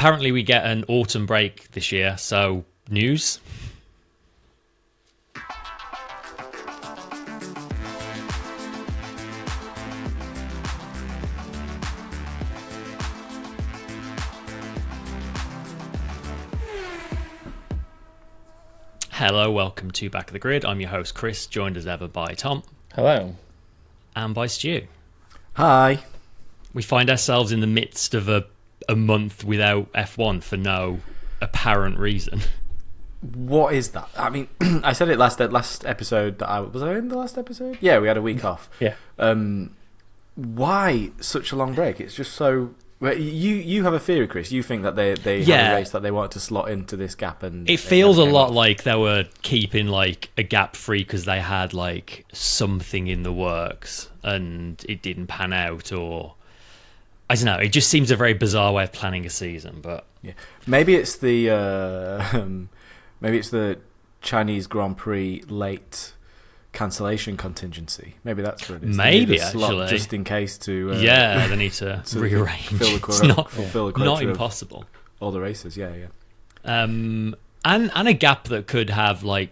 apparently we get an autumn break this year, so news. Hello, welcome to Back of the Grid. I'm your host, Chris, joined as ever by Tom. Hello. And by Stu. Hi. We find ourselves in the midst of a month without F1 for no apparent reason. What is that? I mean, I said it last episode that was I in the last episode? Yeah, we had a week off. Yeah. Why such a long break? It's just so... Well, you have a theory, Chris. You think that they have a race that they wanted to slot into this gap, and it feels a lot like they were keeping like a gap free because they had like something in the works and it didn't pan out, or I don't know. It just seems a very bizarre way of planning a season. But yeah, maybe it's the Chinese Grand Prix late cancellation contingency. Maybe that's what it is. Maybe actually, just in case to they need to rearrange. Fulfill the quota not impossible. All the races, yeah. And a gap that could have like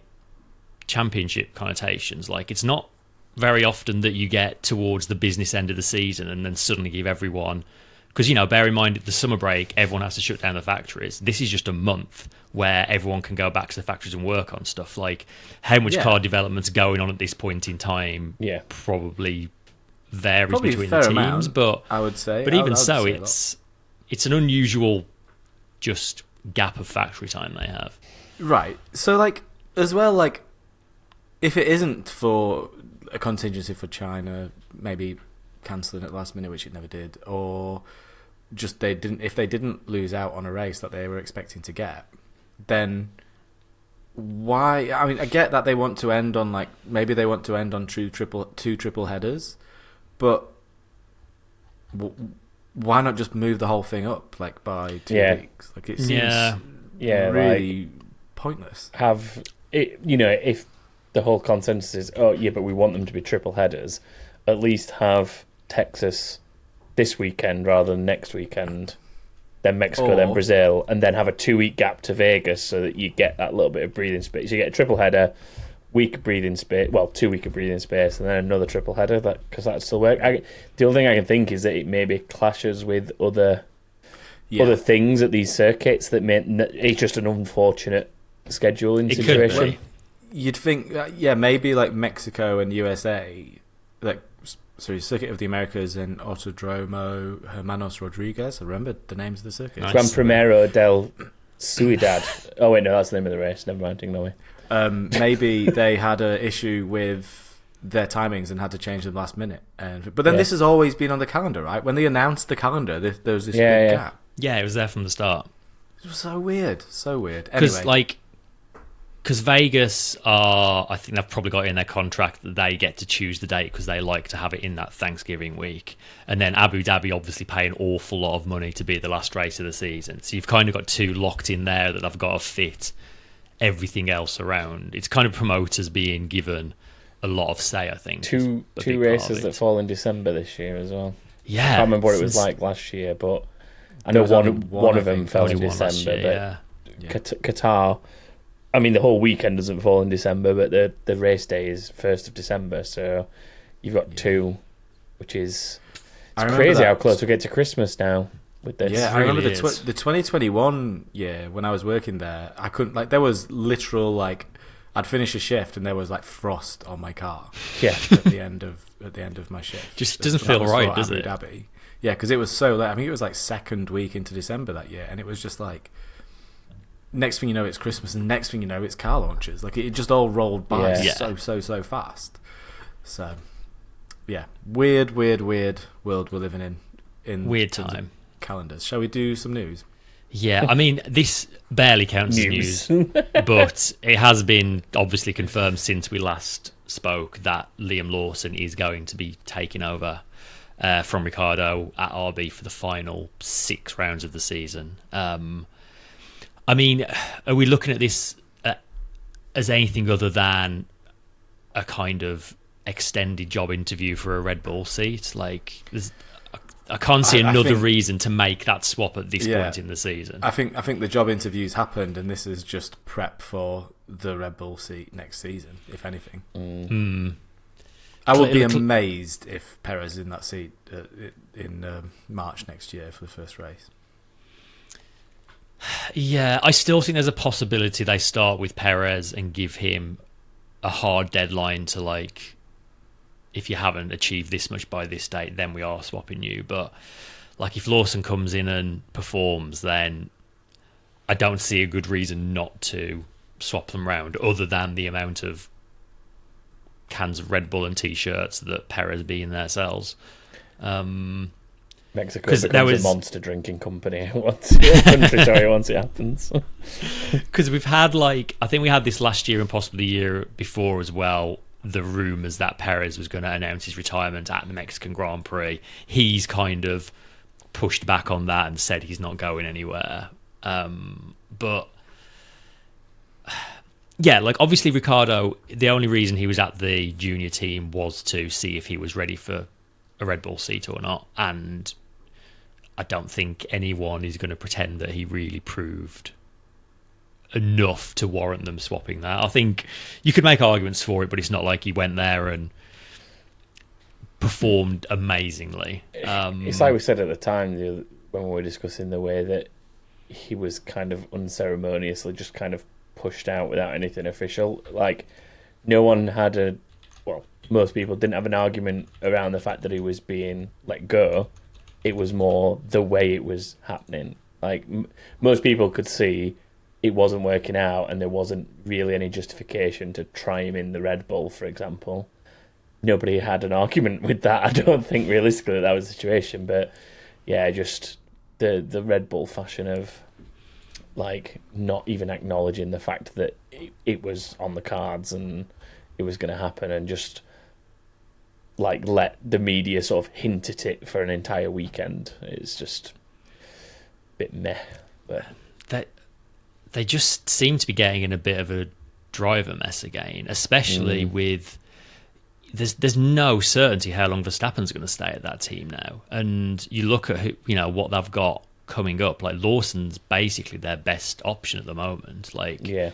championship connotations. Like it's not very often that you get towards the business end of the season and then suddenly give everyone, because bear in mind, the summer break, everyone has to shut down the factories. This is just a month where everyone can go back to the factories and work on stuff. Like how much car development's going on at this point in time probably varies between the teams, but I would say, but even so, it's an unusual just gap of factory time they have. Right. So like as well, like if it isn't for a contingency for China, maybe cancelling at the last minute, which it never did, or just if they didn't lose out on a race that they were expecting to get, then why? I mean, I get that they want to end on maybe they want to end on two triple headers, but why not just move the whole thing up by 2 weeks? Like it seems really pointless. Have it, if the whole consensus is but we want them to be triple headers, at least have Texas this weekend rather than next weekend, then Mexico, then Brazil, and then have a 2-week gap to Vegas so that you get that little bit of breathing space. You get a triple header, week of breathing space, 2 week of breathing space, and then another triple header, because that still work. The only thing I can think is that it maybe clashes with other things at these circuits that it's just an unfortunate scheduling situation. You'd think, maybe like Mexico and USA, Circuit of the Americas and Autodromo Hermanos Rodriguez. I remember the names of the circuits. Nice. Gran Primero del Ciudad. Oh wait, no, that's the name of the race. Never mind, ignore me. Maybe they had an issue with their timings and had to change them last minute. But then this has always been on the calendar, right? When they announced the calendar, there was this big gap. Yeah, it was there from the start. It was so weird. Anyway. Because Vegas I think they've probably got in their contract that they get to choose the date because they like to have it in that Thanksgiving week. And then Abu Dhabi obviously pay an awful lot of money to be the last race of the season. So you've kind of got two locked in there that they've got to fit everything else around. It's kind of promoters being given a lot of say, I think. Two races that fall in December this year as well. Yeah. I can't remember what it was like last year, but I know one of them fell in December. Qatar... I mean, the whole weekend doesn't fall in December, but the race day is 1st of December, so you've got two, which is crazy how close we get to Christmas now with this. Yeah, I remember the 2021 year when I was working there. I couldn't there was literal I'd finish a shift and there was frost on my car. Yeah, at the end of my shift. Just doesn't feel right, does it? Dhabi. Yeah, because it was so late. I think it was second week into December that year, and it was just next thing you know, it's Christmas, and next thing you know, it's car launches. It just all rolled by so fast. So, yeah, weird world we're living in weird time. Calendars. Shall we do some news? Yeah, I mean, this barely counts as news, but it has been obviously confirmed since we last spoke that Liam Lawson is going to be taking over from Ricciardo at RB for the final 6 rounds of the season. I mean, are we looking at this as anything other than a kind of extended job interview for a Red Bull seat? I I can't see I another think- reason to make that swap at this Yeah. point in the season. I think the job interviews happened, and this is just prep for the Red Bull seat next season, if anything. I would be amazed if Perez is in that seat in March next year for the first race. Yeah, I still think there's a possibility they start with Perez and give him a hard deadline to, like, if you haven't achieved this much by this date, then we are swapping you. But, like, if Lawson comes in and performs, then I don't see a good reason not to swap them round, other than the amount of cans of Red Bull and T-shirts that Perez being there sells. Mexico 'Cause becomes a monster drinking company once it happens. Because we've had, like, I think we had this last year and possibly the year before as well, the rumours that Perez was going to announce his retirement at the Mexican Grand Prix. He's kind of pushed back on that and said he's not going anywhere. But yeah, like, obviously Ricciardo, the only reason he was at the junior team was to see if he was ready for a Red Bull seat or not. And I don't think anyone is going to pretend that he really proved enough to warrant them swapping that. I think you could make arguments for it, but it's not like he went there and performed amazingly. It's like we said at the time when we were discussing the way that he was kind of unceremoniously just kind of pushed out without anything official. Like, no one had most people didn't have an argument around the fact that he was being let go. It was more the way it was happening. Like, most people could see it wasn't working out, and there wasn't really any justification to try him in the Red Bull, for example. Nobody had an argument with that. I don't think realistically that was the situation, but yeah, just the Red Bull fashion of, like, not even acknowledging the fact that it was on the cards and it was going to happen, and just, like, let the media sort of hint at it for an entire weekend. It's just a bit meh. But they just seem to be getting in a bit of a driver mess again, especially with there's no certainty how long Verstappen's going to stay at that team now. And you look at what they've got coming up. Like, Lawson's basically their best option at the moment. Like, yeah,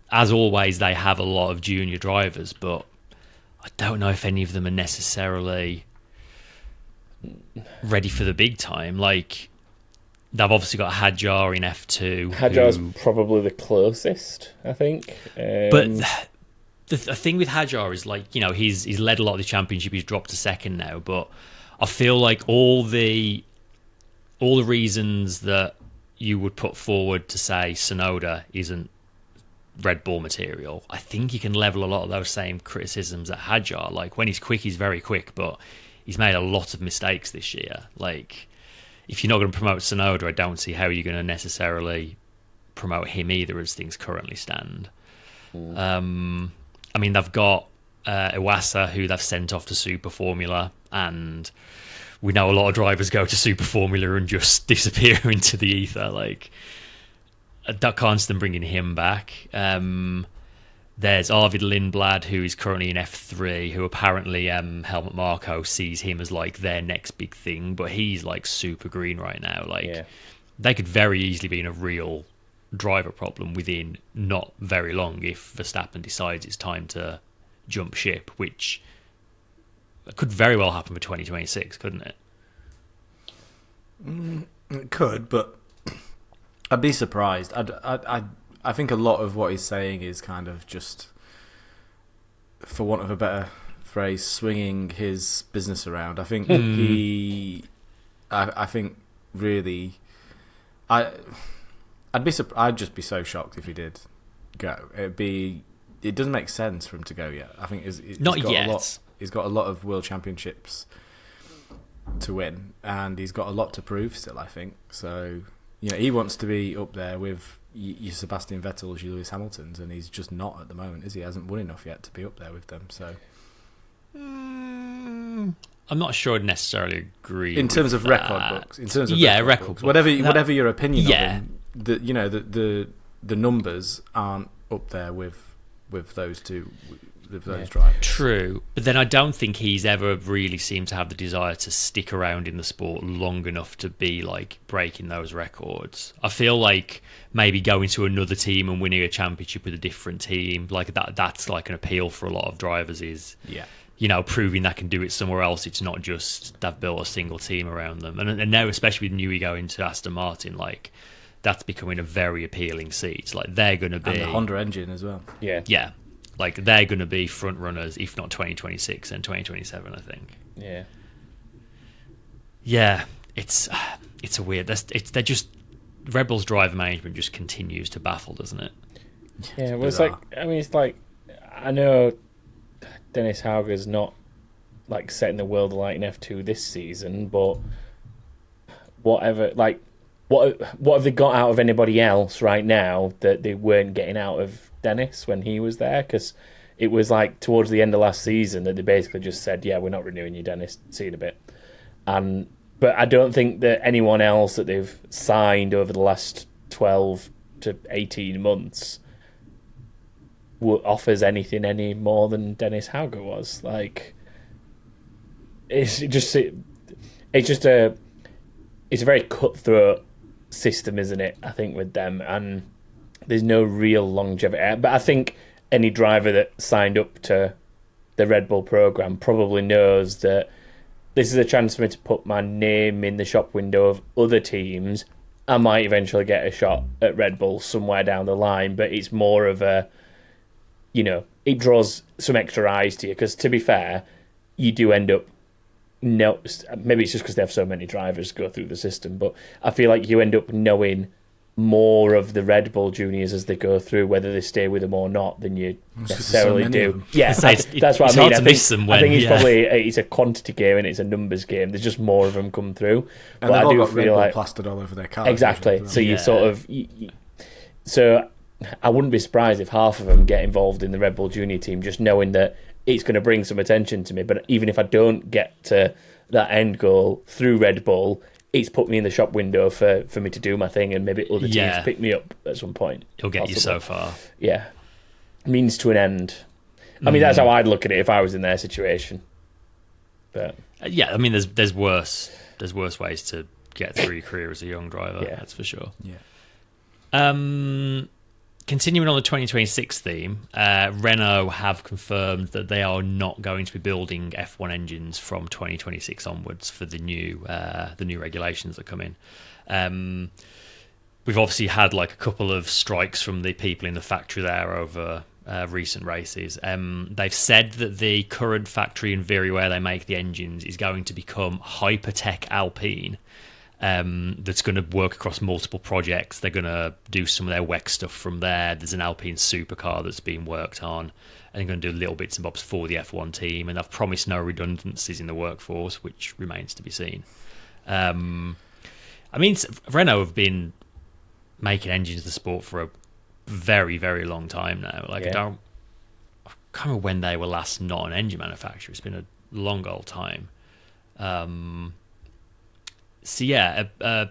as always, they have a lot of junior drivers, but I don't know if any of them are necessarily ready for the big time. Like, they've obviously got Hadjar in F2. Hadjar's probably the closest, I think. But the thing with Hadjar is, like, he's led a lot of the championship. He's dropped to second now, but I feel like all the reasons that you would put forward to say Tsunoda isn't Red Bull material, I think you can level a lot of those same criticisms at Hadjar. Like, when he's quick, he's very quick, but he's made a lot of mistakes this year. Like, if you're not going to promote Tsunoda, I don't see how you're going to necessarily promote him either, as things currently stand. I mean, they've got Iwasa, who they've sent off to Super Formula, and we know a lot of drivers go to Super Formula and just disappear into the ether. Like, that constant bringing him back. There's Arvid Lindblad, who is currently in F3, who apparently Helmut Marko sees him as, like, their next big thing, but he's, like, super green right now. Like, they could very easily be in a real driver problem within not very long if Verstappen decides it's time to jump ship, which could very well happen for 2026, couldn't it? It could, but I'd be surprised. I think a lot of what he's saying is kind of just, for want of a better phrase, swinging his business around. I think I think really, I'd just be so shocked if he did go. It doesn't make sense for him to go yet. I think not yet. He's got a lot of world championships to win, and he's got a lot to prove still, I think. So, he wants to be up there with your Sebastian Vettels, your Lewis Hamiltons, and he's just not at the moment, is he? He hasn't won enough yet to be up there with them. So, I'm not sure I'd necessarily agree in terms of that. record books, record books. Whatever your opinion of him, the numbers aren't up there with those two. those drivers. True, but then I don't think he's ever really seemed to have the desire to stick around in the sport long enough to be like breaking those records. I feel like maybe going to another team and winning a championship with a different team, like that's like an appeal for a lot of drivers, is proving they can do it somewhere else. It's not just they've built a single team around them. And now, especially with Newey going to Aston Martin, like that's becoming a very appealing seat. Like they're going to be... And the Honda engine as well. Yeah. Like they're going to be front runners, if not 2026 and 2027, I think. Yeah. Yeah, it's a weird... They're just... Red Bull's driver management just continues to baffle, doesn't it? Yeah, well, it's like... I mean, it's like... I know Dennis Hauger's not like setting the world alight in F2 this season, but whatever... Like, what have they got out of anybody else right now that they weren't getting out of Dennis when he was there? Because it was like towards the end of last season that they basically just said, yeah, we're not renewing you, Dennis, see you in a bit. But I don't think that anyone else that they've signed over the last 12 to 18 months offers anything any more than Dennis Hauger was. Like, it's a very cutthroat system, isn't it? I think with them, and there's no real longevity. But I think any driver that signed up to the Red Bull program probably knows that this is a chance for me to put my name in the shop window of other teams. I might eventually get a shot at Red Bull somewhere down the line, but it's more of a, it draws some extra eyes to you, because to be fair, you do end up maybe it's just because they have so many drivers go through the system, but I feel like you end up knowing more of the Red Bull juniors as they go through, whether they stay with them or not, than you necessarily do. Yeah, that's what I mean. I think it's probably it's a quantity game and it's a numbers game. There's just more of them come through. And they've all got Red Bull plastered all over their cars. Exactly. So you sort of... So I wouldn't be surprised if half of them get involved in the Red Bull junior team, just knowing that it's going to bring some attention to me. But even if I don't get to that end goal through Red Bull, it's put me in the shop window for me to do my thing, and maybe other teams pick me up at some point. It'll get you so far. Yeah. Means to an end. I mean, that's how I'd look at it if I was in their situation. But yeah, I mean, there's worse ways to get through your career as a young driver. Yeah. That's for sure. Yeah. Continuing on the 2026 theme, Renault have confirmed that they are not going to be building F1 engines from 2026 onwards for the new regulations that come in. We've obviously had like a couple of strikes from the people in the factory there over recent races. They've said that the current factory in Viry, where they make the engines, is going to become Hypertech Alpine. That's going to work across multiple projects. They're going to do some of their WEC stuff from there. There's an Alpine supercar that's being worked on, and they're going to do little bits and bobs for the F1 team, and they've promised no redundancies in the workforce, which remains to be seen. I mean, Renault have been making engines the sport for a very, very long time now. I can't remember when they were last not an engine manufacturer. It's been a long old time. So yeah, an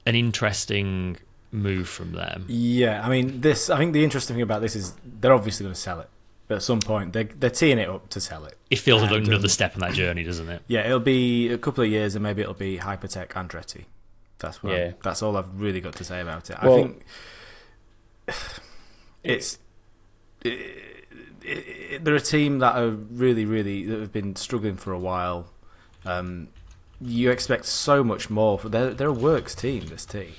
interesting move from them. Yeah, I mean, I think the interesting thing about this is they're obviously going to sell it. But at some point, they're teeing it up to sell it. It feels like another step on that journey, doesn't it? Yeah, it'll be a couple of years, and maybe it'll be Hypertech Andretti. That's all I've really got to say about it. I think they're a team that are really that have been struggling for a while. You expect so much more. They're a works team, this team.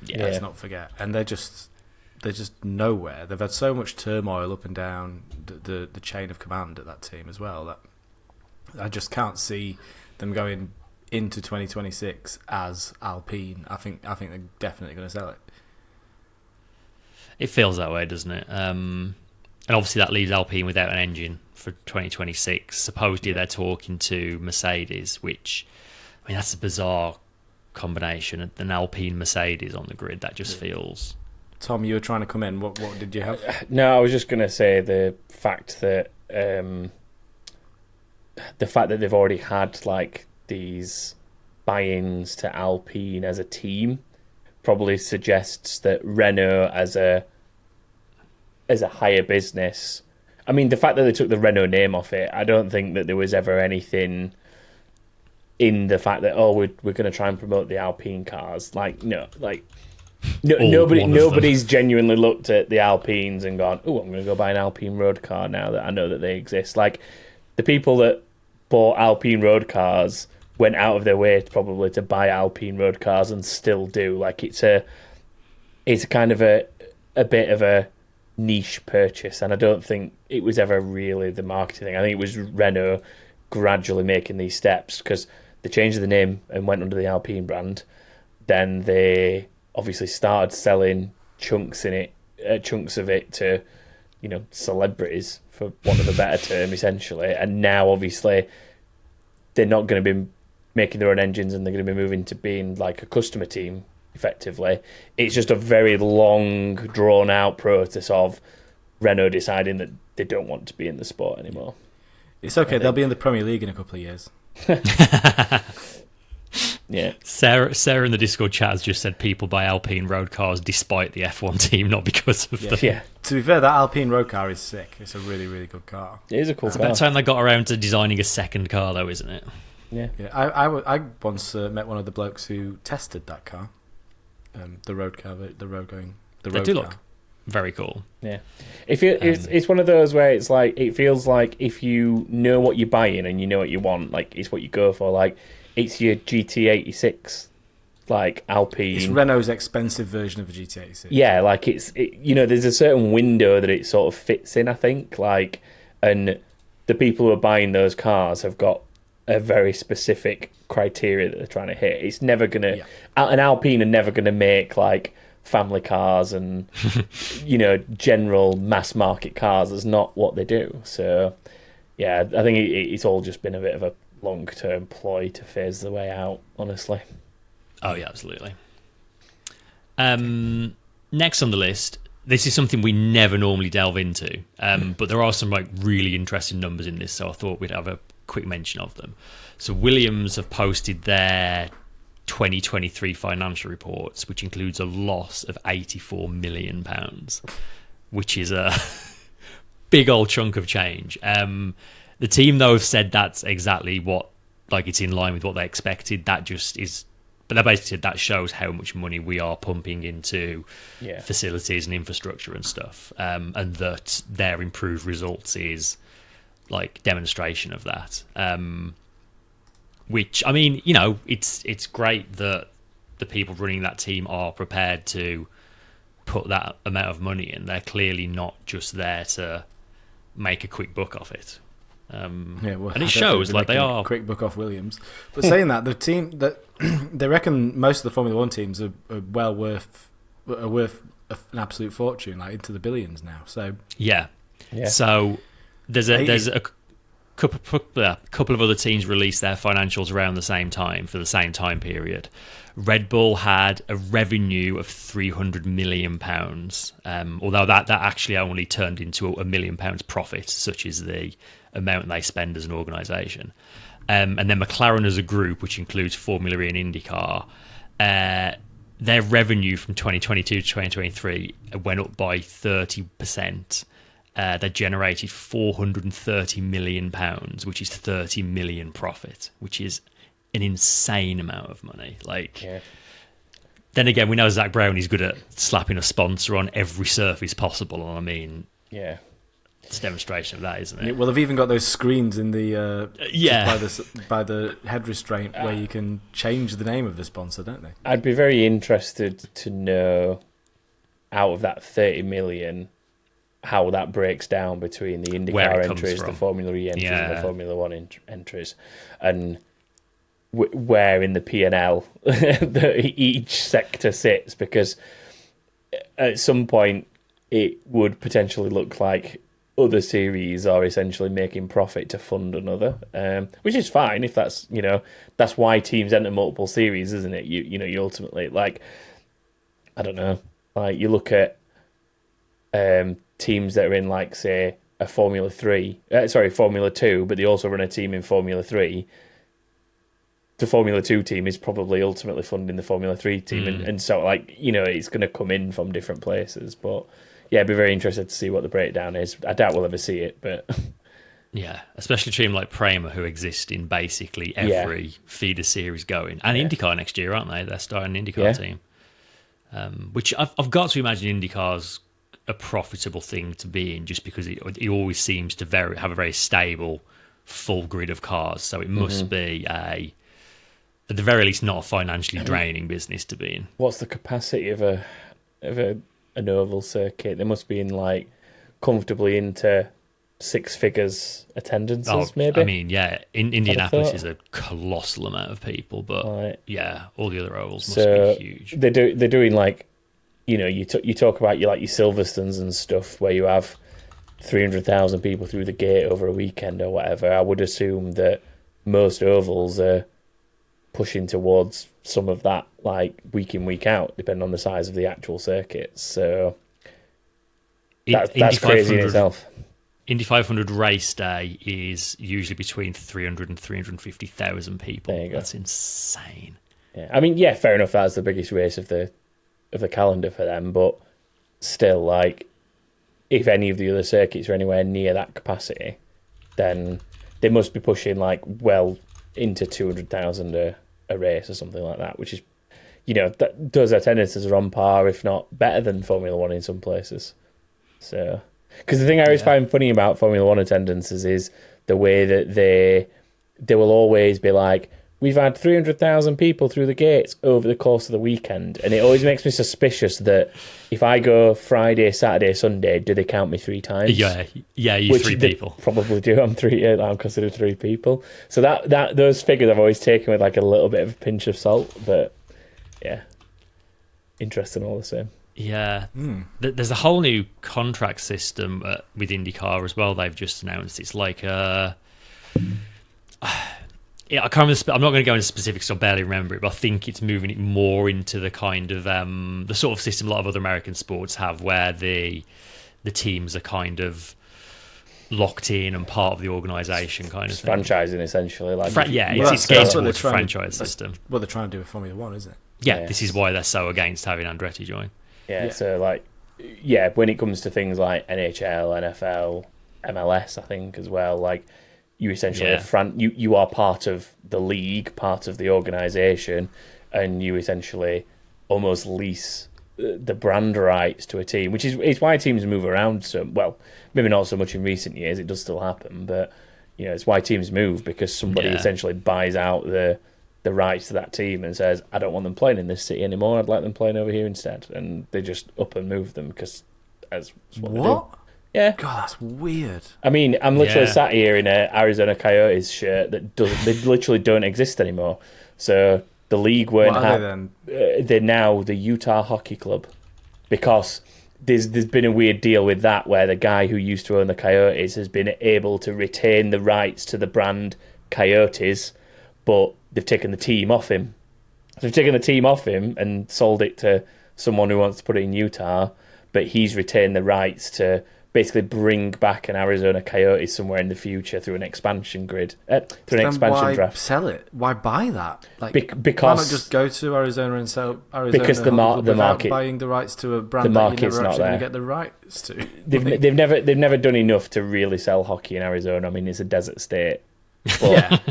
Yeah. Let's not forget. And they're just nowhere. They've had so much turmoil up and down the chain of command at that team as well, that I just can't see them going into 2026 as Alpine. I think they're definitely going to sell it. It feels that way, doesn't it? And obviously that leaves Alpine without an engine for 2026. Supposedly they're talking to Mercedes, which, I mean, that's a bizarre combination. An Alpine Mercedes on the grid, that just feels... Tom, you were trying to come in. What did you have? No, I was just going to say the fact that they've already had like these buy-ins to Alpine as a team probably suggests that Renault as a higher business I mean, the fact that they took the Renault name off it, I don't think that there was ever anything in the fact that we're going to try and promote the Alpine cars. Like nobody's genuinely looked at the Alpines and gone, oh, I'm going to go buy an Alpine road car now that I know that they exist. Like the people that bought Alpine road cars went out of their way probably to buy Alpine road cars and still do. Like it's kind of a bit of a niche purchase, and I don't think it was ever really the marketing thing. I think it was Renault gradually making these steps, because they changed the name and went under the Alpine brand. Then they obviously started selling chunks of it to, celebrities, for want of a better term, essentially. And now obviously they're not going to be making their own engines, and they're going to be moving to being like a customer team effectively. It's just a very long, drawn out process of Renault deciding that they don't want to be in the sport anymore. It's okay, they'll be in the Premier League in a couple of years. Yeah. Sarah in the Discord chat has just said people buy Alpine road cars despite the F1 team, not because of them. Yeah. To be fair, that Alpine road car is sick. It's a really, really good car. It is a cool car. It's about time they got around to designing a second car, though, isn't it? Yeah. I once met one of the blokes who tested that car, the road car, the road car. Look very cool. Yeah, it's one of those where it's like, it feels like if you know what you're buying and you know what you want, like it's what you go for. Like it's your GT86, like Alpine. It's Renault's expensive version of a GT86. Yeah, like there's a certain window that it sort of fits in, I think. Like, and the people who are buying those cars have got a very specific criteria that they're trying to hit. It's never gonna an Alpine are never gonna make like family cars and general mass market cars. Is not what they do. So yeah, I think it's all just been a bit of a long-term ploy to phase the way out, honestly. Oh yeah, absolutely. Next on the list, this is something we never normally delve into, but there are some like really interesting numbers in this, so I thought we'd have a quick mention of them. So Williams have posted their 2023 financial reports, which includes a loss of £84 million, which is a big old chunk of change. The team, though, have said that's exactly what, like, it's in line with what they expected. That just is, but they basically said that shows how much money we are pumping into facilities and infrastructure and stuff, and that their improved results is like demonstration of that. Which, I mean, it's great that the people running that team are prepared to put that amount of money in. They're clearly not just there to make a quick buck off it. And it shows like they are a quick buck off Williams. But saying that, the team that they reckon most of the Formula One teams are well worth an absolute fortune, like into the billions now. So yeah. So there's a couple of other teams released their financials around the same time for the same time period. Red Bull had a revenue of £300 million, although that actually only turned into £1 million profit, such is the amount they spend as an organisation. And then McLaren as a group, which includes Formula E and IndyCar, their revenue from 2022 to 2023 went up by 30%. They generated £430 million, which is 30 million profit, which is an insane amount of money. Then again, we know Zach Brown is good at slapping a sponsor on every surface possible, and I mean, it's a demonstration of that, isn't it? Well, they've even got those screens in the by the head restraint where you can change the name of the sponsor, don't they? I'd be very interested to know, out of that 30 million, how that breaks down between the IndyCar entries, the Formula E entries, and the Formula One entries, and where in the P&L each sector sits, because at some point it would potentially look like other series are essentially making profit to fund another, which is fine if that's that's why teams enter multiple series, isn't it? You ultimately, like, I don't know, like you look at teams that are in, like, say, a Formula 2, but they also run a team in Formula 3. The Formula 2 team is probably ultimately funding the Formula 3 team, and so, like, it's going to come in from different places. But yeah, I'd be very interested to see what the breakdown is. I doubt we'll ever see it, but Yeah, especially a team like Prema, who exist in basically every feeder series going. And IndyCar next year, aren't they? They're starting an IndyCar team. Which I've got to imagine IndyCar's a profitable thing to be in, just because it always seems to have a very stable, full grid of cars. So it must be at the very least, not a financially draining business to be in. what's the capacity of an oval circuit? They must be in like comfortably into six figures attendances, maybe. I mean, yeah, Indianapolis is a colossal amount of people, but yeah, all the other ovals must be huge. They're doing like, you talk about your Silverstones and stuff where you have 300,000 people through the gate over a weekend or whatever. I would assume that most ovals are pushing towards some of that, like week in, week out, depending on the size of the actual circuits. So that's crazy in itself. Indy 500 race day is usually between 300 and 350,000 people. There you go. That's insane. Yeah, I mean, yeah, fair enough. That's the biggest race of the calendar for them, but still, like, if any of the other circuits are anywhere near that capacity, then they must be pushing like well into 200,000 a race or something like that, which is, those attendances are on par, if not better than Formula One in some places. So, because the thing I always find funny about Formula One attendances is the way that they will always be like, we've had 300,000 people through the gates over the course of the weekend, and it always makes me suspicious that if I go Friday, Saturday, Sunday, do they count me 3 times? Yeah, you 3 people. Probably do. I'm considered 3 people. So that those figures I've always taken with like a little bit of a pinch of salt, but yeah, interesting all the same. Yeah, there's a whole new contract system with IndyCar as well. They've just announced it's like yeah, I can't remember. I'm not going to go into specifics. I barely remember it, but I think it's moving it more into the kind of the sort of system a lot of other American sports have, where the teams are kind locked in and part of the organisation, kind of thing. Franchising, essentially. Like it's getting towards a franchise system. What they're trying to do with Formula One, isn't it? Yeah, this is why they're so against having Andretti join. Yeah, so like, when it comes to things like NHL, NFL, MLS, I think as well, like, you essentially you are part of the league, part of the organisation, and you essentially almost lease the brand rights to a team, which is why teams move around so well. Maybe not so much in recent years; it does still happen, but it's why teams move, because somebody essentially buys out the rights to that team and says, I don't want them playing in this city anymore. I'd like them playing over here instead, and they just up and move them because that's what they do. Yeah. God, that's weird. I mean, I'm literally sat here in a Arizona Coyotes shirt they literally don't exist anymore. So the league weren't. What are they then? They're now the Utah Hockey Club, because there's been a weird deal with that where the guy who used to own the Coyotes has been able to retain the rights to the brand Coyotes, but they've taken the team off him. So they've taken the team off him and sold it to someone who wants to put it in Utah, but he's retained the rights to basically bring back an Arizona Coyotes somewhere in the future through an expansion grid, through an expansion draft. Why sell it? Why buy that? Like, because why not just go to Arizona and sell Arizona? Because the market, buying the rights to a brand the market's that you're never not actually there. going to get the rights to. They've never done enough to really sell hockey in Arizona. I mean, it's a desert state. But,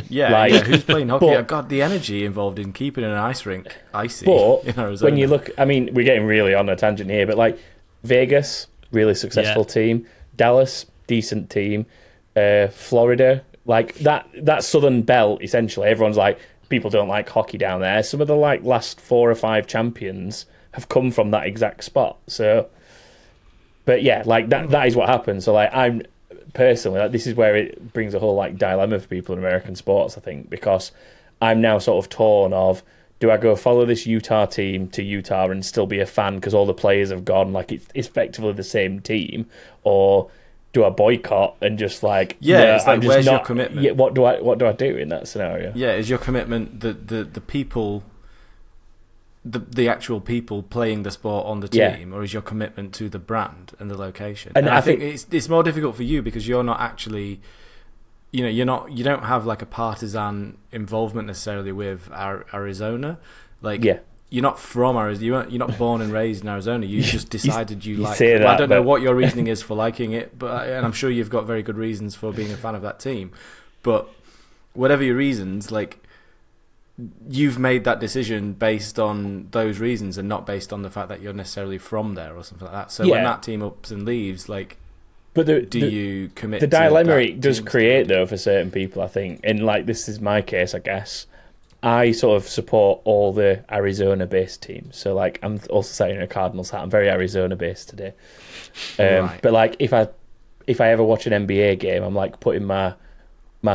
who's playing hockey? God, the energy involved in keeping an ice rink icy in Arizona. When you look, I mean, we're getting really on a tangent here, but like Vegas, really successful team. Dallas, decent team. Florida, like that southern belt, essentially, everyone's like, people don't like hockey down there. Some of the like last 4 or 5 champions have come from that exact spot. So, but yeah, like that is what happens. So like, I'm personally, like, this is where it brings a whole like dilemma for people in American sports, I think, because I'm now sort of torn of, do I go follow this Utah team to Utah and still be a fan because all the players have gone, like it's effectively the same team, or do I boycott and just like, it's like, where's your commitment? Yeah, what do I do in that scenario? Yeah, is your commitment the people, the actual people playing the sport on the team, or is your commitment to the brand and the location? And I think it's more difficult for you because you're not actually, you don't have like a partisan involvement necessarily with Arizona. Like, you're not from Arizona. You're not born and raised in Arizona. You just decided you like. say that, I don't know but- what your reasoning is for liking it, and I'm sure you've got very good reasons for being a fan of that team. But whatever your reasons, like, you've made that decision based on those reasons and not based on the fact that you're necessarily from there or something like that. So when that team ups and leaves, like, but you commit? The to dilemma that it does team's create, strategy? though, for certain people, I think, and like this is my case, I guess. I sort of support all the Arizona-based teams. So, like, I'm also saying a Cardinals hat. I'm very Arizona-based today. Right. But like, if I ever watch an NBA game, I'm like putting my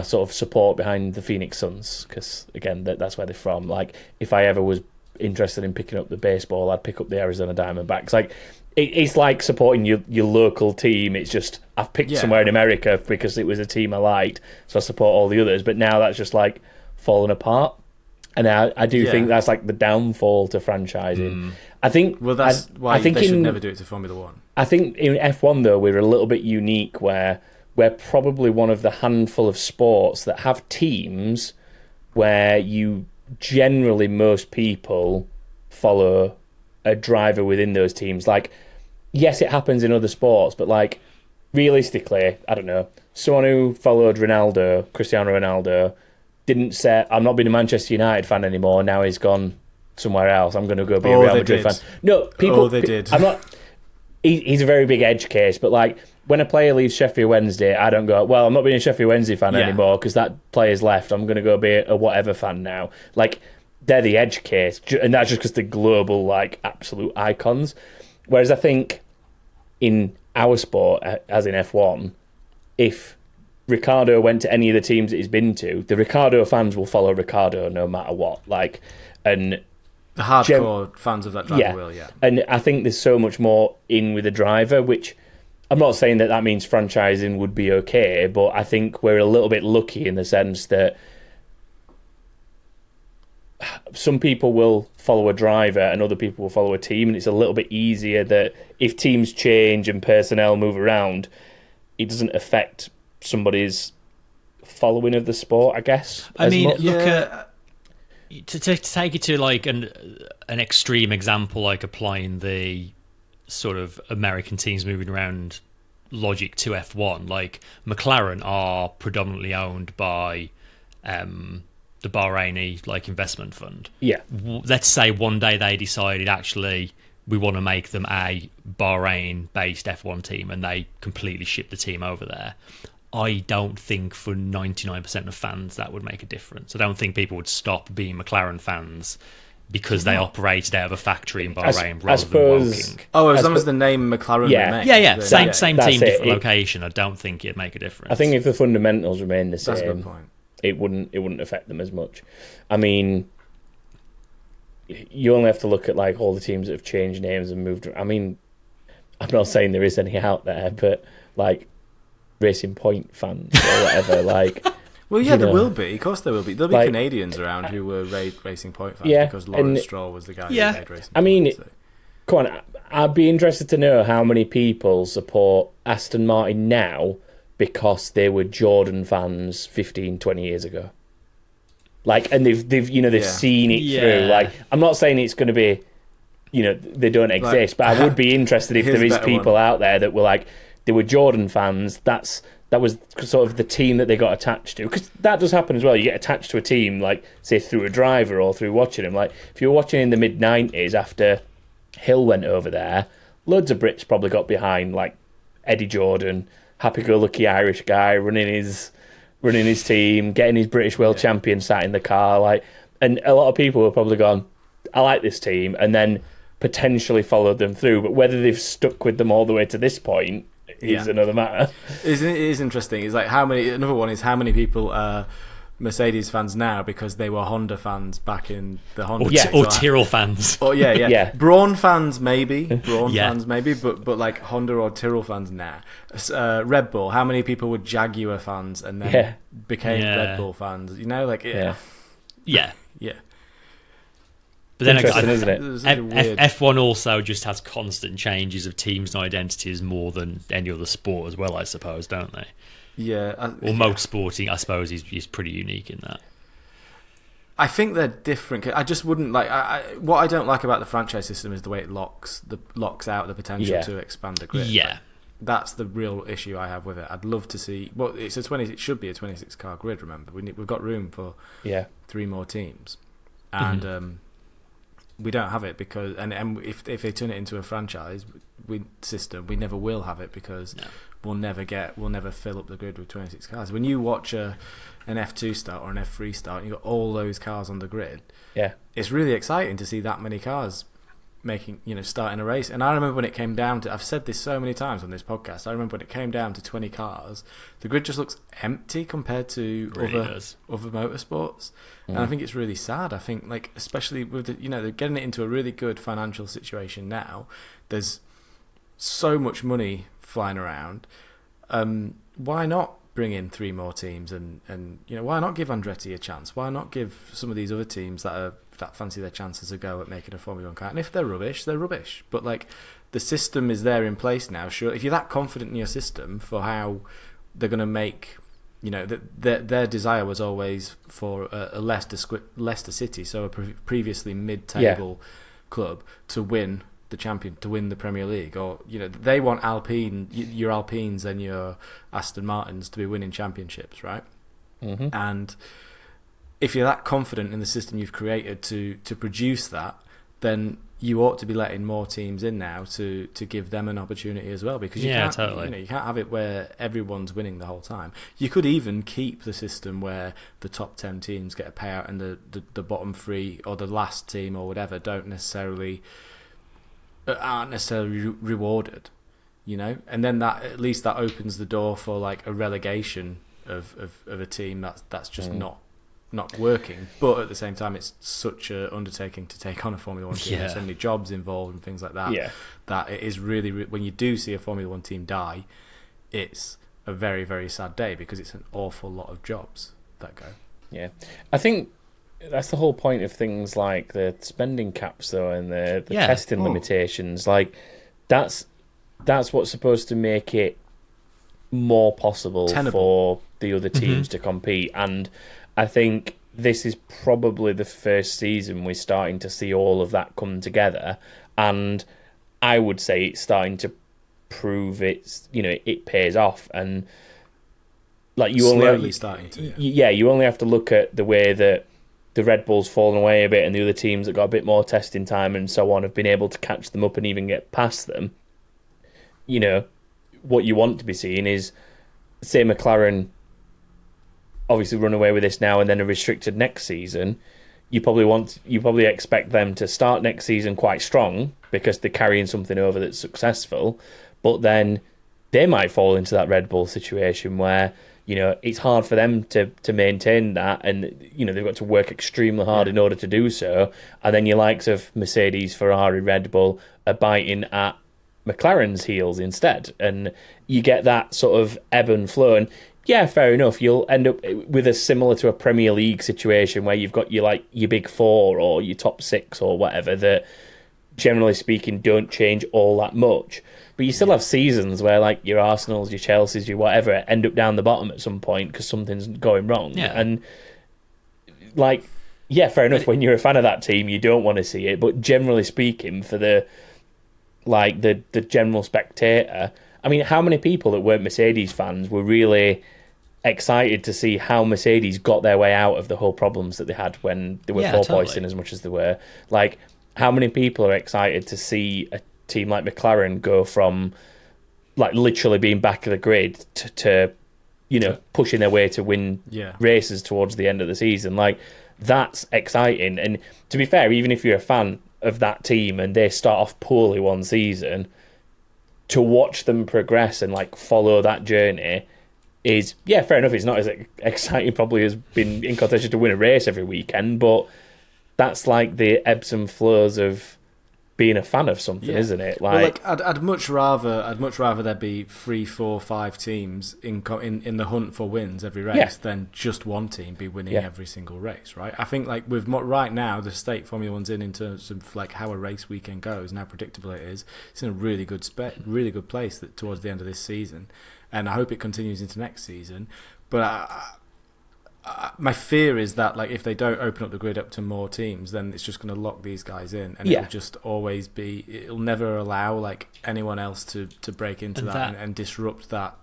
sort of support behind the Phoenix Suns because, again, that's where they're from. Like, if I ever was interested in picking up the baseball, I'd pick up the Arizona Diamondbacks. Like, it's like supporting your local team. It's just I've picked somewhere in America because it was a team I liked, so I support all the others. But now that's just like fallen apart. And I do think that's like the downfall to franchising. I think. Well, that's why I think they should never do it to Formula One. I think in F1 though we're a little bit unique where we're probably one of the handful of sports that have teams where you generally most people follow a driver within those teams. Like, yes, it happens in other sports, but like realistically, I don't know, someone who followed Cristiano Ronaldo, didn't say, I'm not being a Manchester United fan anymore, now he's gone somewhere else, I'm going to go be a Real Madrid fan. No, people... they did. I'm not... He's a very big edge case, but like, when a player leaves Sheffield Wednesday, I don't go, well, I'm not being a Sheffield Wednesday fan anymore because that player's left, I'm going to go be a whatever fan now. Like, they're the edge case, and that's just because they're global, like, absolute icons. Whereas I think in our sport, as in F1, if Ricciardo went to any of the teams that he's been to, the Ricciardo fans will follow Ricciardo no matter what. Like, and the hardcore fans of that driver will, And I think there's so much more in with the driver, which I'm not saying that means franchising would be okay, but I think we're a little bit lucky in the sense that some people will follow a driver and other people will follow a team, and it's a little bit easier that if teams change and personnel move around, it doesn't affect somebody's following of the sport, I guess. I mean, much. look at to take it to like an extreme example, like applying the sort of American teams moving around logic to F1. Like McLaren are predominantly owned by the Bahraini like investment fund. Yeah. Let's say one day they decided actually we want to make them a Bahrain-based F1 team, and they completely ship the team over there. I don't think for 99% of fans that would make a difference. I don't think people would stop being McLaren fans because they operated out of a factory in Bahrain rather than Woking. Oh, as long as the name McLaren remains. Yeah. Same that's team, it. different location. I don't think it'd make a difference. I think if the fundamentals remain the same, that's a good point. It wouldn't affect them as much. I mean, you only have to look at like all the teams that have changed names and moved. I mean, I'm not saying there is any out there, but like Racing Point fans or whatever, like. Well, yeah, there will be. Of course, there will be. There'll be like, Canadians around who were Racing Point fans because Lawrence Stroll was the guy who made Racing Point. I mean, come on, I'd be interested to know how many people support Aston Martin now because they were Jordan fans 15, 20 years ago. Like, and they've seen it through. Like, I'm not saying it's going to be, they don't exist, but I would be interested if there is people out there that were like, they were Jordan fans. That was sort of the team that they got attached to. Because that does happen as well. You get attached to a team, like, say, through a driver or through watching them. Like, if you were watching in the mid-90s after Hill went over there, loads of Brits probably got behind, like, Eddie Jordan, happy-go-lucky Irish guy running his team, getting his British world champion sat in the car. Like, and a lot of people have probably gone, I like this team, and then potentially followed them through. But whether they've stuck with them all the way to this point is another matter. It is interesting. It's like another one is how many people are Mercedes fans now because they were Honda fans back in the Honda or Tyrrell fans. Oh yeah. Braun fans maybe, but like Honda or Tyrrell fans now. Red Bull. How many people were Jaguar fans and then became Red Bull fans? Yeah. But then isn't it? F1 also just has constant changes of teams and identities more than any other sport as well, I suppose, don't they? Yeah. Or motorsporting, I suppose, is pretty unique in that. I think they're different. I just wouldn't like. What I don't like about the franchise system is the way it locks out the potential to expand the grid. Yeah. Like, that's the real issue I have with it. I'd love to see. Well, it should be a 26 car grid. Remember, we've got room for 3 more teams, and we don't have it because and if they turn it into a franchise system, we never will have it because we'll never fill up the grid with 26 cars. When you watch an F2 start or an F3 start, and you've got all those cars on the grid. Yeah, it's really exciting to see that many cars starting a race. And I remember when it came down to, I've said this so many times on this podcast, I remember when it came down to 20 cars, the grid just looks empty compared to other motorsports. And I think it's really sad. I think, like, especially with they're getting it into a really good financial situation now. There's so much money flying around. Why not bring in 3 more teams and why not give Andretti a chance? Why not give some of these other teams that fancy their chances a go at making a Formula 1 car? And if they're rubbish, they're rubbish. But like, the system is there in place now. Sure, if you're that confident in your system for how they're going to make, their desire was always for a Leicester City, so a previously mid-table club, to win the Premier League, or they want your Alpines and your Aston Martins to be winning championships, right? And if you're that confident in the system you've created to produce that, then you ought to be letting more teams in now to give them an opportunity as well, because you can't have it where everyone's winning the whole time. You could even keep the system where the top 10 teams get a payout and the bottom 3 or the last team or whatever aren't necessarily rewarded, and then that at least that opens the door for like a relegation of a team that's just not working. But at the same time, it's such an undertaking to take on a Formula 1 team. There's so many jobs involved and things like that, that it is really, when you do see a Formula 1 team die, it's a very, very sad day, because it's an awful lot of jobs that go. I think that's the whole point of things like the spending caps, though, and the testing limitations. Like, that's what's supposed to make it more possible for the other teams to compete. And I think this is probably the first season we're starting to see all of that come together. And I would say it's starting to prove it pays off. And like, you only have to look at the way that the Red Bull's fallen away a bit, and the other teams that got a bit more testing time and so on have been able to catch them up and even get past them. What you want to be seeing is, say, McLaren obviously run away with this now and then are restricted next season. You probably expect them to start next season quite strong because they're carrying something over that's successful, but then they might fall into that Red Bull situation where it's hard for them to maintain that, and they've got to work extremely hard in order to do so. And then your likes of Mercedes, Ferrari, Red Bull are biting at McLaren's heels instead, and you get that sort of ebb and flow. And fair enough, you'll end up with a similar to a Premier League situation where you've got your big 4 or your top 6 or whatever that, generally speaking, don't change all that much. But you still have seasons where, like, your Arsenals, your Chelseas, your whatever, end up down the bottom at some point because something's going wrong. And, like, fair enough, when you're a fan of that team, you don't want to see it. But generally speaking, for the general spectator, I mean, how many people that weren't Mercedes fans were really excited to see how Mercedes got their way out of the whole problems that they had when they were porpoising as much as they were? Like, how many people are excited to see a team like McLaren go from, like, literally being back of the grid to pushing their way to win races towards the end of the season? Like, that's exciting. And to be fair, even if you're a fan of that team and they start off poorly one season, to watch them progress and, like, follow that journey is, fair enough, it's not as exciting probably as being in contention to win a race every weekend, but that's like the ebbs and flows of being a fan of something, isn't it? I'd much rather there be 3, 4, 5 teams in the hunt for wins every race than just one team be winning every single race, right? I think, like, with right now the state Formula 1's in terms of, like, how a race weekend goes and how predictable it is, it's in a really good place towards the end of this season, and I hope it continues into next season. But my fear is that like if they don't open up the grid up to more teams, then it's just going to lock these guys in, and it'll just always be. It'll never allow like anyone else to break into that and disrupt that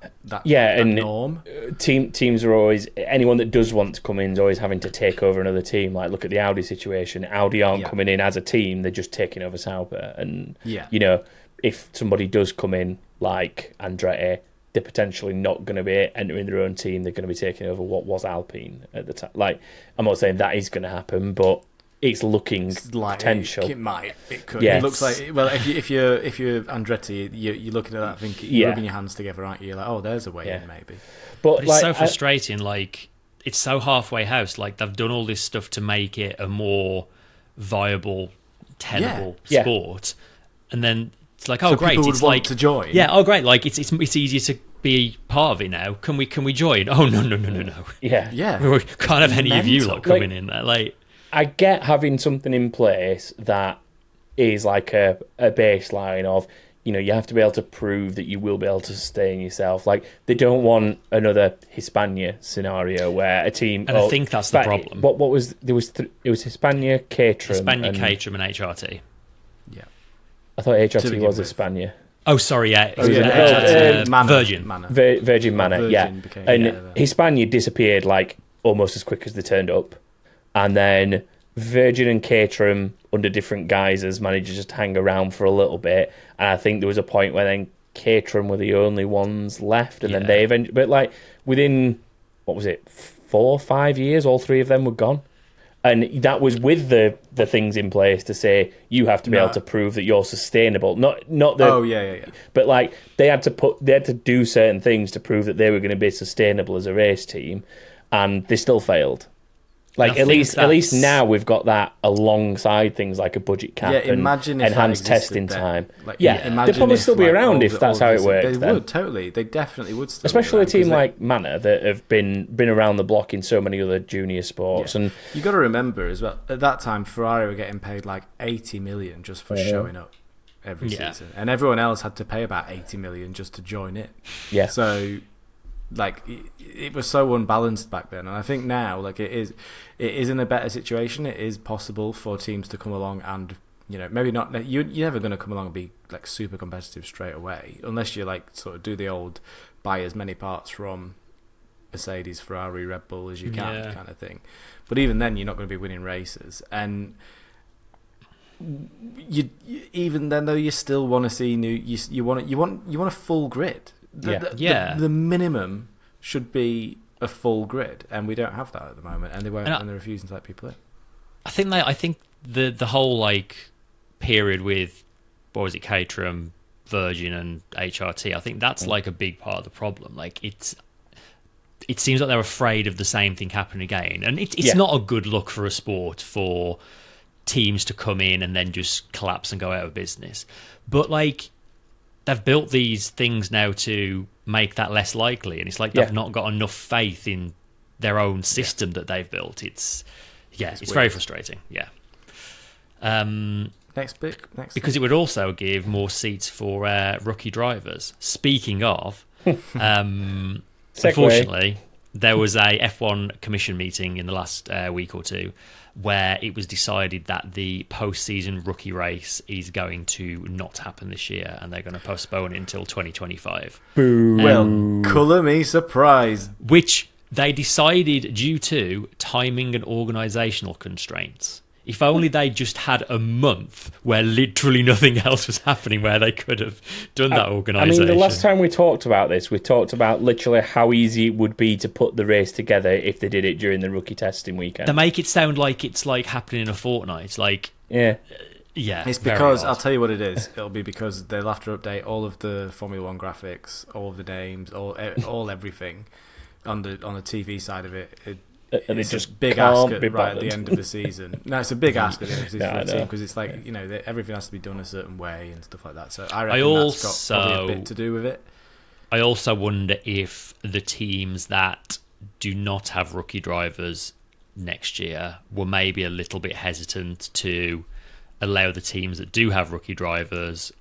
norm. Teams are always, anyone that does want to come in is always having to take over another team. Like look at the Audi situation. Audi aren't coming in as a team; they're just taking over Sauber. And you know, if somebody does come in like Andretti, they're potentially not going to be entering their own team. They're going to be taking over what was Alpine at the time. Like, I'm not saying that is going to happen, but it's looking potential. It might. It could. Yeah. It looks like. Well, if you're Andretti, you're looking at that thinking, you're rubbing your hands together, aren't you? You're like, oh, there's a way in, maybe. But it's so frustrating. Like, it's so halfway house. Like, they've done all this stuff to make it a more viable, tenable sport, and then. It's like, oh, so great! It's like to join. Yeah, oh, great! Like it's easier to be part of it now. Can we join? Oh no! Yeah. We can't have any of you lot coming in there. Like, I get having something in place that is like a baseline of, you know, you have to be able to prove that you will be able to sustain yourself. Like they don't want another Hispania scenario where a team. And I think that's the problem. What was there was it was Hispania, Caterham, and HRT. I thought HRT was Hispania. Oh, sorry, yeah. Virgin. Virgin Manor, yeah. Hispania disappeared like almost as quick as they turned up. And then Virgin and Caterham, under different guises, managed to just hang around for a little bit. And I think there was a point where then Caterham were the only ones left. And then they eventually... But like within, what was it, 4 or 5 years, all three of them were gone. And that was with the things in place to say you have to be able to prove that you're sustainable. Not the. Oh yeah. But like they had to do certain things to prove that they were going to be sustainable as a race team, and they still failed. Like at least now we've got that alongside things like a budget cap and enhanced testing time. They'd probably still be around if that's how it worked. They would totally. They definitely would. Still especially a team like Manor that have been around the block in so many other junior sports. And you got to remember as well, at that time Ferrari were getting paid like 80 million just for showing up every season, and everyone else had to pay about 80 million just to join in. Yeah. So. Like it was so unbalanced back then, and I think now, like it is in a better situation. It is possible for teams to come along and, you know, maybe not. You're never going to come along and be like super competitive straight away, unless you like sort of do the old buy as many parts from Mercedes, Ferrari, Red Bull as you can kind of thing. But even then, you're not going to be winning races, and you even then though you still want to see new. You want a full grid. The minimum should be a full grid, and we don't have that at the moment, and they won't, and they're refusing to let people in. I think the whole like period with what was it, Caterham, Virgin, and HRT. I think that's like a big part of the problem. Like it seems like they're afraid of the same thing happening again, and it's not a good look for a sport for teams to come in and then just collapse and go out of business. But like. They've built these things now to make that less likely, and it's like they've not got enough faith in their own system that they've built. It's very frustrating. Yeah. Next because it would also give more seats for rookie drivers. Speaking of, unfortunately, there was a F1 commission meeting in the last week or two where it was decided that the post-season rookie race is going to not happen this year, and they're going to postpone it until 2025. Well, colour me surprised. Which they decided due to timing and organisational constraints. If only they just had a month where literally nothing else was happening, where they could have done that organisation. I mean, the last time we talked about this, we talked about literally how easy it would be to put the race together if they did it during the rookie testing weekend. They make it sound like it's like happening in a fortnight. Like, it's because I'll tell you what it is. It'll be because they'll have to update all of the Formula One graphics, all of the names, all everything on the TV side of it. And it's just big ask right at the end of the season. No, it's a big ask at the end of the season for the team, because it's like, you know, everything has to be done a certain way and stuff like that. So I reckon that's got probably a bit to do with it. I also wonder if the teams that do not have rookie drivers next year were maybe a little bit hesitant to allow the teams that do have rookie drivers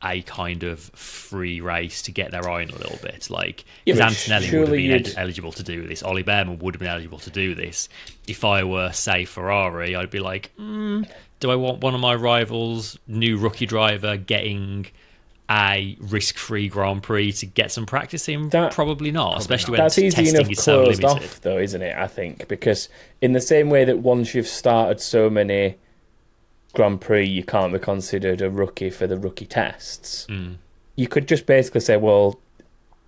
a kind of free race to get their eye in a little bit. Like, Yeah, because but Antonelli would have surely been eligible to do this. Ollie Behrman would have been eligible to do this. If I were, say, Ferrari, I'd be like, do I want one of my rivals, new rookie driver, getting a risk-free Grand Prix to get some practice in? Probably not, especially when that's easy testing enough is so closed limited. off, though, isn't it? I think because in the same way that once you've started so many Grand Prix, you can't be considered a rookie for the rookie tests. You could just basically say, well,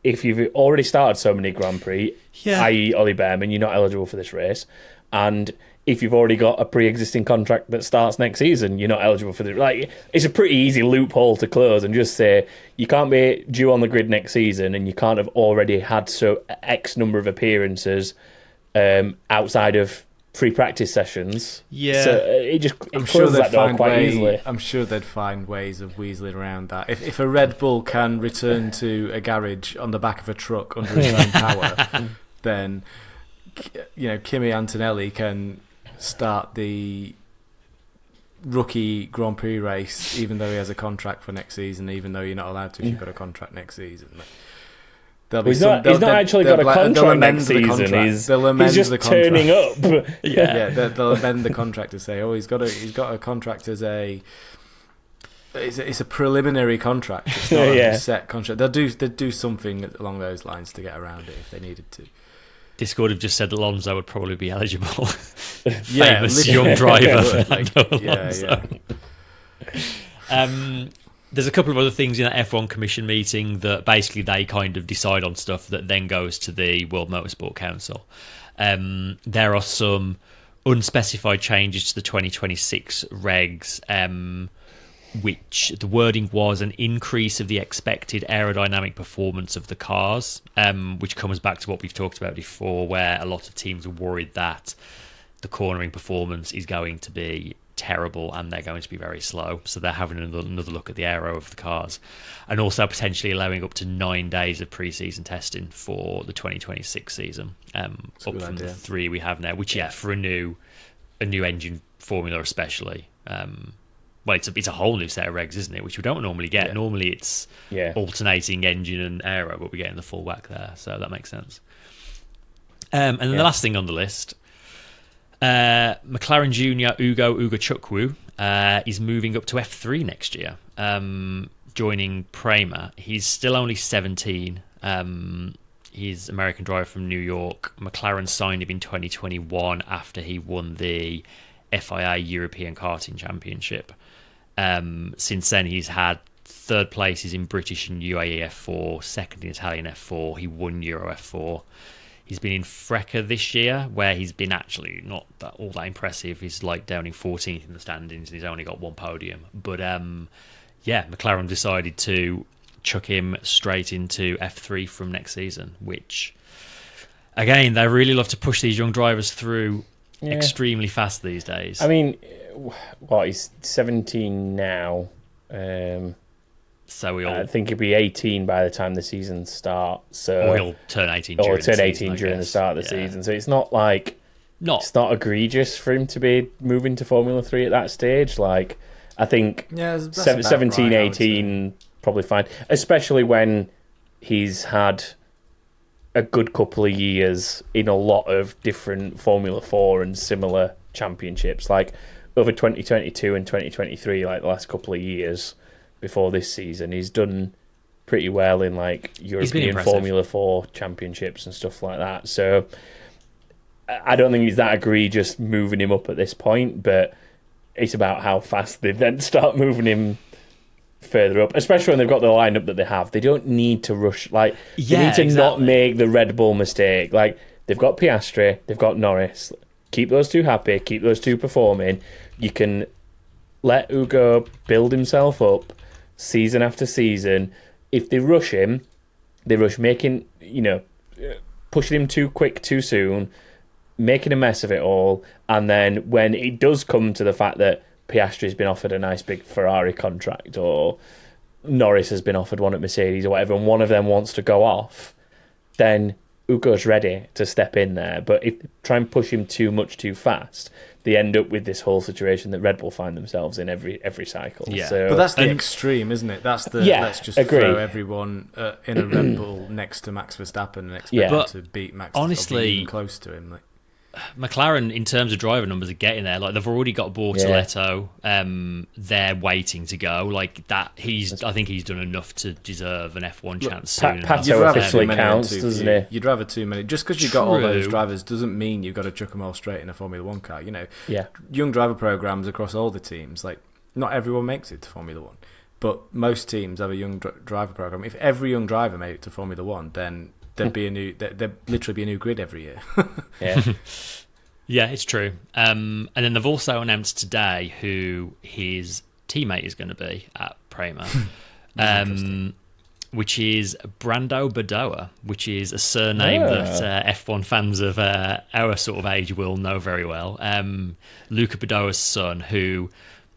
if you've already started so many Grand Prix, i.e. Ollie Behrman, you're not eligible for this race, and if you've already got a pre-existing contract that starts next season, you're not eligible for the... Like, it's a pretty easy loophole to close and just say you can't be due on the grid next season and you can't have already had so X number of appearances outside of free practice sessions. Yeah. So it closes that door quite easily. I'm sure they'd find ways of weaseling around that. If a Red Bull can return to a garage on the back of a truck under its own power, then Kimi Antonelli can start the rookie Grand Prix race, even though he has a contract for next season, even though you're not allowed to if you've got a contract next season. He's not actually got a contract next season. He's just turning up. They'll amend the contract to say, he's got a contract as a... It's a preliminary contract. It's not a set contract. They'd do something along those lines to get around it if they needed to. Discord have just said Alonso would probably be eligible. Famous young driver, Fernando Alonso. There's a couple of other things in that F1 Commission meeting that basically they kind of decide on stuff that then goes to the World Motorsport Council. There are some unspecified changes to the 2026 regs, which the wording was an increase of the expected aerodynamic performance of the cars, which comes back to what we've talked about before, where a lot of teams are worried that the cornering performance is going to be terrible and they're going to be very slow. So they're having another look at the aero of the cars, and also potentially allowing up to 9 days of pre-season testing for the 2026 season, up from the 3 we have now, which for a new engine formula especially. Well, it's a whole new set of regs, isn't it? Which we don't normally get. Normally it's alternating engine and aero, but we're getting the full whack there, so that makes sense. And then the last thing on the list, McLaren Junior Ugochukwu is moving up to F3 next year, joining Prema. He's still only 17. He's an American driver from New York. McLaren signed him in 2021 after he won the FIA European Karting Championship. Since then, he's had third places in British and UAE F4, second in Italian F4. He won Euro F4. He's been in Freca this year, where he's been actually not all that impressive. He's like down in 14th in the standings, and he's only got one podium. But McLaren decided to chuck him straight into F3 from next season, which, again, they really love to push these young drivers through extremely fast these days. I mean, he's 17 now. So I think he'll be 18 by the time the season starts. So he'll turn 18 during the season, during the start of the season. So it's not like it's not egregious for him to be moving to Formula 3 at that stage. Like, I think 17, 18 probably fine, especially when he's had a good couple of years in a lot of different Formula 4 and similar championships. Like, over 2022 and 2023, like the last couple of years before this season, he's done pretty well in like European Formula 4 championships and stuff like that. So I don't think he's that egregious moving him up at this point, but it's about how fast they then start moving him further up, especially when they've got the lineup that they have. They don't need to rush. Like, they need to not make the Red Bull mistake. Like, they've got Piastri, they've got Norris. Keep those two happy, keep those two performing. You can let Ugo build himself up season after season. If they rush him, they rush making, pushing him too quick too soon, making a mess of it all. And then when it does come to the fact that Piastri's been offered a nice big Ferrari contract, or Norris has been offered one at Mercedes or whatever, and one of them wants to go off, then Ugo's ready to step in there, but if try and push him too much too fast, they end up with this whole situation that Red Bull find themselves in every cycle. Yeah. So, But that's the extreme, isn't it? That's the let's just throw everyone in a Red Bull next to Max Verstappen and expect them to beat Max. Honestly, even close to him. Like, McLaren, in terms of driver numbers, are getting there. Like they've already got Bortoletto. They're waiting to go. Like that, I think he's done enough to deserve an F1 chance soon. Pato officially counts, doesn't he? You'd rather too many. Just because you've got all those drivers doesn't mean you've got to chuck them all straight in a Formula One car. You know, young driver programs across all the teams. Like not everyone makes it to Formula One, but most teams have a young driver program. If every young driver made it to Formula One, then there'd literally be a new grid every year. Yeah, it's true. And then they've also announced today who his teammate is going to be at Prema, which is Brando Badoer, which is a surname that F1 fans of our sort of age will know very well. Luca Badoer's son, who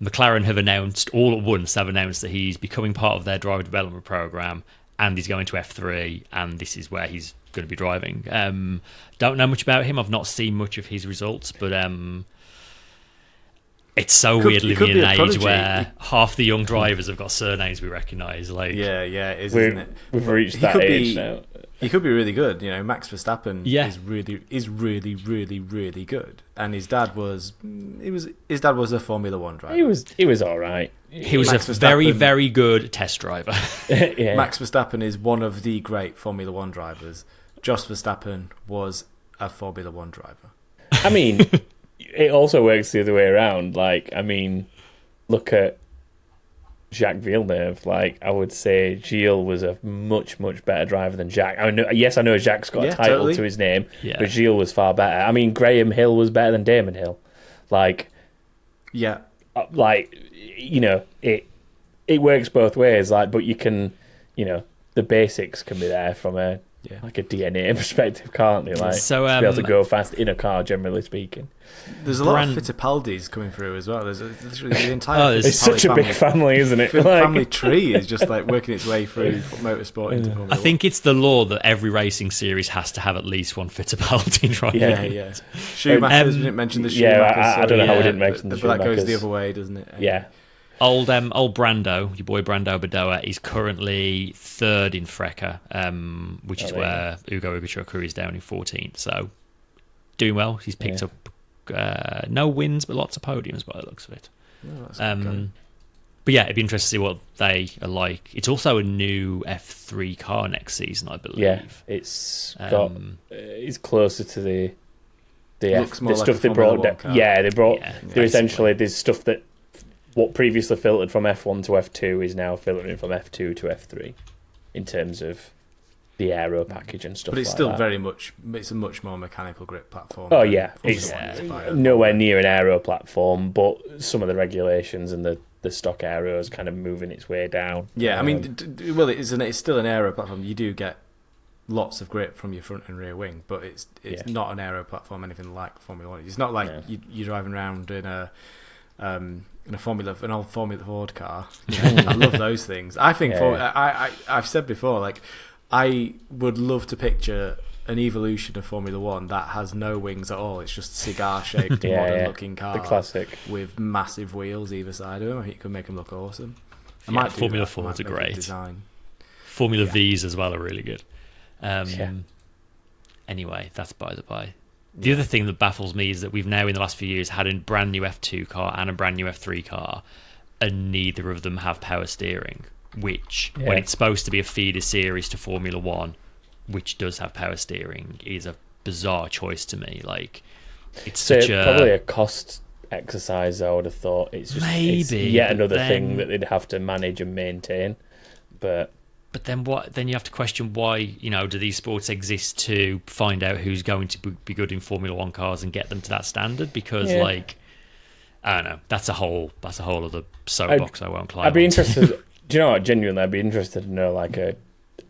McLaren have announced all at once, have announced that he's becoming part of their driver development program, and he's going to F3, and this is where he's going to be driving. Don't know much about him. I've not seen much of his results, but it's so weird living in an age where half the young drivers have got surnames we recognise. Like, it is, isn't it? We've reached that age now. He could be really good. You know, Max Verstappen is really good, and his dad was a Formula One driver. He was all right. He was a very good test driver. Max Verstappen is one of the great Formula One drivers. Jos Verstappen was a Formula One driver. I mean, it also works the other way around. Like, I mean, look at Jacques Villeneuve. Like, I would say Gilles was a much better driver than Jacques. I know Jacques got a title to his name, but Gilles was far better. I mean, Graham Hill was better than Damon Hill. Like, you know, it works both ways. Like, but you can, you know, the basics can be there from a DNA perspective, can't they? Like, to be able to go fast in a car, generally speaking. There's a lot of Fittipaldis coming through as well. There's literally the entire it's such a big family, isn't it? Family tree is just like working its way through motorsport into Formula I think it's the law that every racing series has to have at least one Fittipaldi driver. Yeah. Schumacher's, we didn't mention the Schumachers. I don't know how we didn't mention the Schumachers. But that goes the other way, doesn't it? Yeah. Old Brando, your boy Brando Badoer, is currently third in Freca, which is where Ugochukwu is down in 14th. So doing well. He's picked up no wins, but lots of podiums by the looks of it. But yeah, it'd be interesting to see what they are like. It's also a new F3 car next season, I believe. Yeah, it's closer to the stuff like they brought. They brought. They're essentially there's stuff that what previously filtered from F1 to F2 is now filtering from F2 to F3 in terms of the aero package and stuff. But it's like still that. It's a much more mechanical grip platform. Oh yeah, it's nowhere near an aero platform, but some of the regulations and the stock aero is kind of moving its way down. Yeah, I mean, it's still an aero platform. You do get lots of grip from your front and rear wing, but it's not an aero platform anything like Formula One. It's not like you're driving around in an old Formula Ford car. I love those things. I think I've said before, like, I would love to picture an evolution of Formula One that has no wings at all. It's just cigar-shaped, modern-looking car, the classic, with massive wheels either side of them. I think you could make them look awesome. Formula Fords are great. Design. Formula V's as well are really good. Anyway, that's by the by. The other thing that baffles me is that we've now, in the last few years, had a brand new F2 car and a brand new F3 car, and neither of them have power steering, which, when it's supposed to be a feeder series to Formula One, which does have power steering, is a bizarre choice to me. Like, it's probably a cost exercise, I would have thought. It's just it's yet another thing that they'd have to manage and maintain. But then what? Then you have to question why, you know, do these sports exist to find out who's going to be good in Formula One cars and get them to that standard? Because like, I don't know, that's a whole other soapbox I won't climb. I'd be interested. Do you know what? Genuinely, I'd be interested to know like a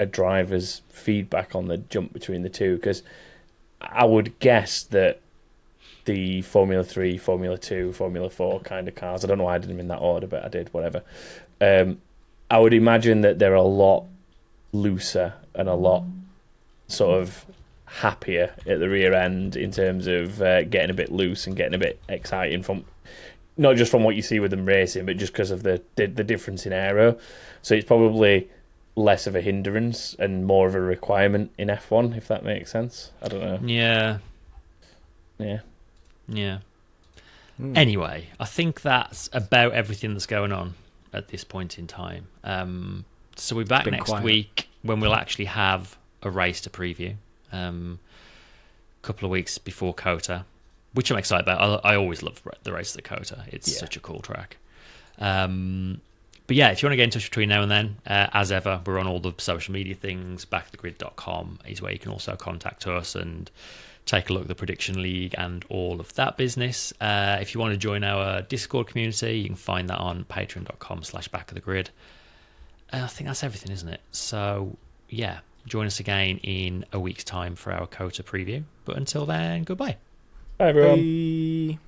driver's feedback on the jump between the two, because I would guess that the Formula 3, Formula 2, Formula 4 kind of cars, I don't know why I did them in that order, but I did, whatever. I would imagine that they're a lot looser and a lot sort of happier at the rear end in terms of getting a bit loose and getting a bit exciting from not just from what you see with them racing, but just because of the difference in aero. So it's probably less of a hindrance and more of a requirement in F1, if that makes sense. I don't know. Yeah. Anyway, I think that's about everything that's going on at this point in time. So we're back next week when we'll actually have a race to preview. A couple of weeks before COTA, which I'm excited about. I always love the race at COTA. It's such a cool track. But yeah, if you want to get in touch between now and then, as ever, we're on all the social media things. Backthegrid.com is where you can also contact us and take a look at the Prediction League and all of that business. If you want to join our Discord community, you can find that on patreon.com/backofthegrid. I think that's everything, isn't it? So yeah, join us again in a week's time for our COTA preview. But until then, goodbye. Bye, everyone. Bye.